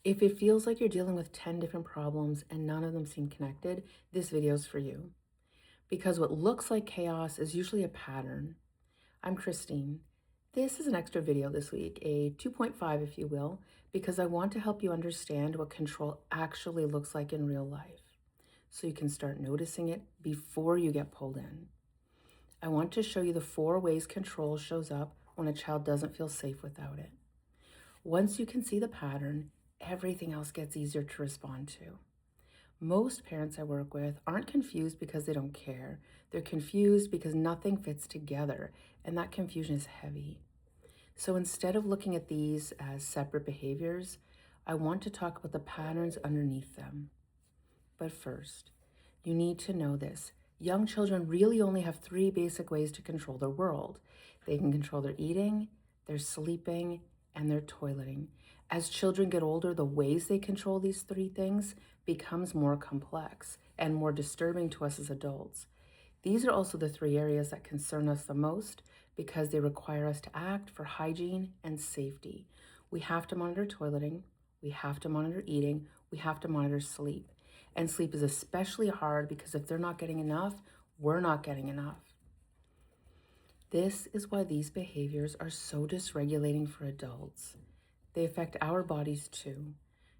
If it feels like you're dealing with 10 different problems and none of them seem connected, this video is for you. Because what looks like chaos is usually a pattern. I'm Christine. This is an extra video this week, a 2.5 if you will, because I want to help you understand what control actually looks like in real life, so you can start noticing it before you get pulled in. I want to show you the 4 ways control shows up when a child doesn't feel safe without it. Once you can see the pattern, everything else gets easier to respond to. Most parents I work with aren't confused because they don't care. They're confused because nothing fits together, and that confusion is heavy. So instead of looking at these as separate behaviors, I want to talk about the patterns underneath them. But first, you need to know this. Young children really only have 3 basic ways to control their world. They can control their eating, their sleeping, and their toileting. As children get older, the ways they control these 3 things becomes more complex and more disturbing to us as adults. These are also the 3 areas that concern us the most because they require us to act for hygiene and safety. We have to monitor toileting, we have to monitor eating, we have to monitor sleep. And sleep is especially hard because if they're not getting enough, we're not getting enough. This is why these behaviors are so dysregulating for adults. They affect our bodies too.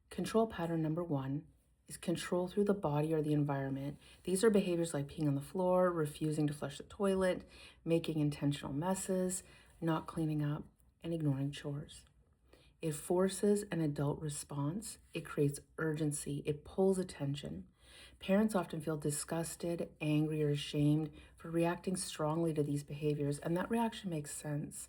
Control pattern number 1 is control through the body or the environment. These are behaviors like peeing on the floor, refusing to flush the toilet, making intentional messes, not cleaning up, and ignoring chores. It forces an adult response. It creates urgency. It pulls attention. Parents often feel disgusted, angry, or ashamed for reacting strongly to these behaviors, and that reaction makes sense.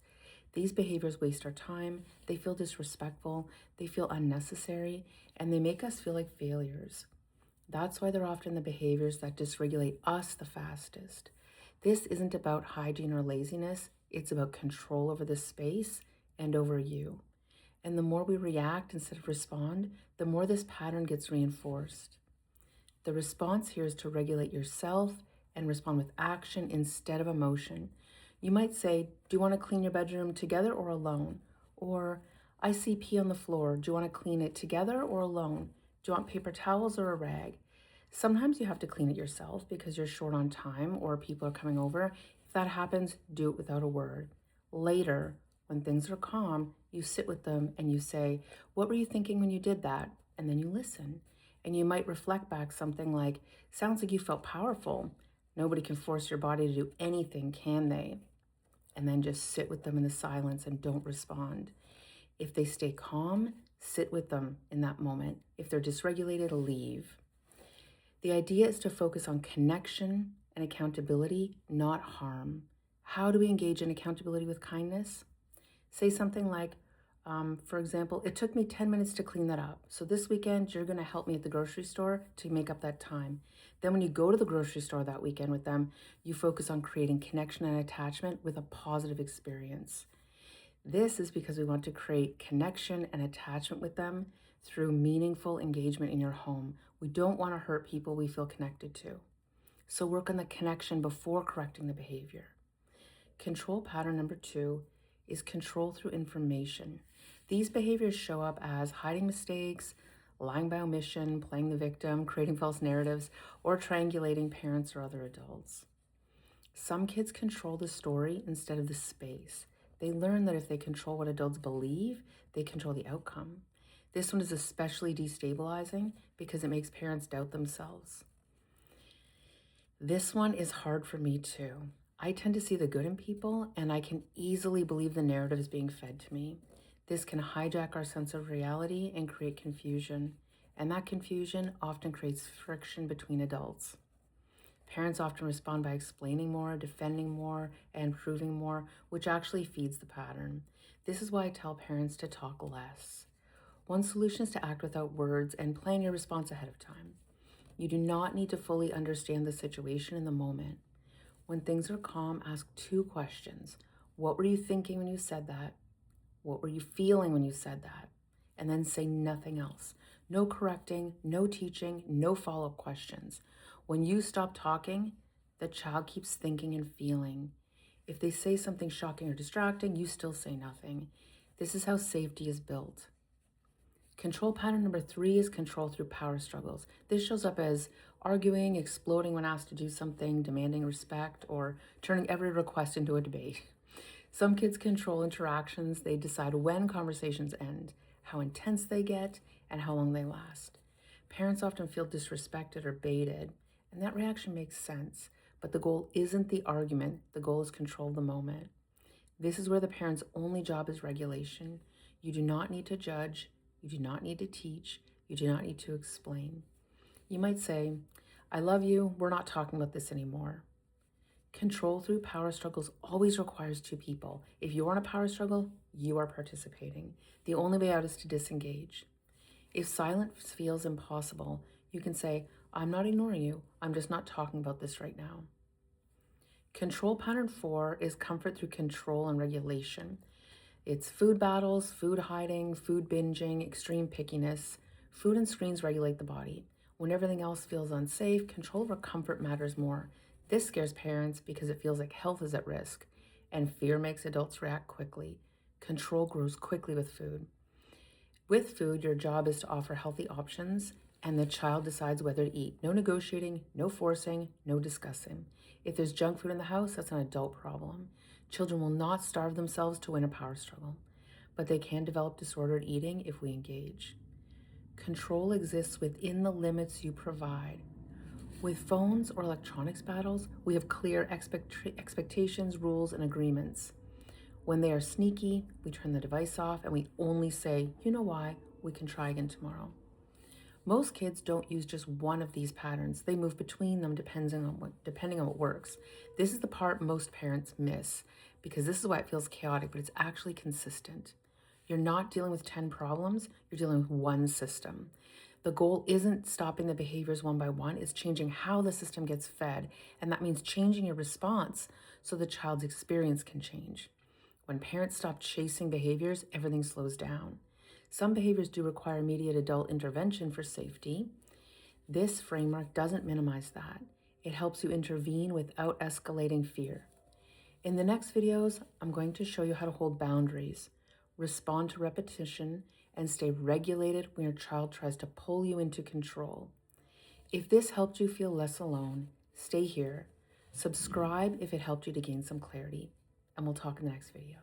These behaviors waste our time, they feel disrespectful, they feel unnecessary, and they make us feel like failures. That's why they're often the behaviors that dysregulate us the fastest. This isn't about hygiene or laziness, it's about control over the space and over you. And the more we react instead of respond, the more this pattern gets reinforced. The response here is to regulate yourself and respond with action instead of emotion. You might say, do you want to clean your bedroom together or alone? Or, I see pee on the floor. Do you want to clean it together or alone? Do you want paper towels or a rag? Sometimes you have to clean it yourself because you're short on time or people are coming over. If that happens, do it without a word. Later, when things are calm, you sit with them and you say, what were you thinking when you did that? And then you listen. And you might reflect back something like, sounds like you felt powerful. Nobody can force your body to do anything, can they? And then just sit with them in the silence and don't respond. If they stay calm, sit with them in that moment. If they're dysregulated, leave. The idea is to focus on connection and accountability, not harm. How do we engage in accountability with kindness? Say something like, for example, it took me 10 minutes to clean that up. So this weekend, you're going to help me at the grocery store to make up that time. Then when you go to the grocery store that weekend with them, you focus on creating connection and attachment with a positive experience. This is because we want to create connection and attachment with them through meaningful engagement in your home. We don't want to hurt people we feel connected to. So work on the connection before correcting the behavior. Control pattern number 2 is control through information. These behaviors show up as hiding mistakes, lying by omission, playing the victim, creating false narratives, or triangulating parents or other adults. Some kids control the story instead of the space. They learn that if they control what adults believe, they control the outcome. This one is especially destabilizing because it makes parents doubt themselves. This one is hard for me too. I tend to see the good in people, and I can easily believe the narrative is being fed to me. This can hijack our sense of reality and create confusion, and that confusion often creates friction between adults. Parents often respond by explaining more, defending more, and proving more, which actually feeds the pattern. This is why I tell parents to talk less. One solution is to act without words and plan your response ahead of time. You do not need to fully understand the situation in the moment. When things are calm, ask 2 questions. What were you thinking when you said that? What were you feeling when you said that? And then say nothing else. No correcting, no teaching, no follow-up questions. When you stop talking, the child keeps thinking and feeling. If they say something shocking or distracting, you still say nothing. This is how safety is built. Control pattern number 3 is control through power struggles. This shows up as arguing, exploding when asked to do something, demanding respect, or turning every request into a debate. Some kids control interactions. They decide when conversations end, how intense they get, and how long they last. Parents often feel disrespected or baited, and that reaction makes sense. But the goal isn't the argument, the goal is control of the moment. This is where the parent's only job is regulation. You do not need to judge, you do not need to teach, you do not need to explain. You might say, I love you, we're not talking about this anymore. Control through power struggles always requires two people. If you're in a power struggle, you are participating. The only way out is to disengage. If silence feels impossible, you can say, I'm not ignoring you, I'm just not talking about this right now. Control pattern 4 is comfort through control and regulation. It's food battles, food hiding, food binging, extreme pickiness. Food and screens regulate the body. When everything else feels unsafe, control over comfort matters more. This scares parents because it feels like health is at risk, and fear makes adults react quickly. Control grows quickly with food. With food, your job is to offer healthy options, and the child decides whether to eat. No negotiating, no forcing, no discussing. If there's junk food in the house, that's an adult problem. Children will not starve themselves to win a power struggle, but they can develop disordered eating if we engage. Control exists within the limits you provide. With phones or electronics battles, we have clear expectations, rules, and agreements. When they are sneaky, we turn the device off and we only say, you know why, we can try again tomorrow. Most kids don't use just one of these patterns. They move between them depending on what works. This is the part most parents miss because this is why it feels chaotic, but it's actually consistent. You're not dealing with 10 problems, you're dealing with one system. The goal isn't stopping the behaviors one by one, it's changing how the system gets fed. And that means changing your response so the child's experience can change. When parents stop chasing behaviors, everything slows down. Some behaviors do require immediate adult intervention for safety. This framework doesn't minimize that. It helps you intervene without escalating fear. In the next videos, I'm going to show you how to hold boundaries, respond to repetition, and stay regulated when your child tries to pull you into control. If this helped you feel less alone, stay here. Subscribe if it helped you to gain some clarity, and we'll talk in the next video.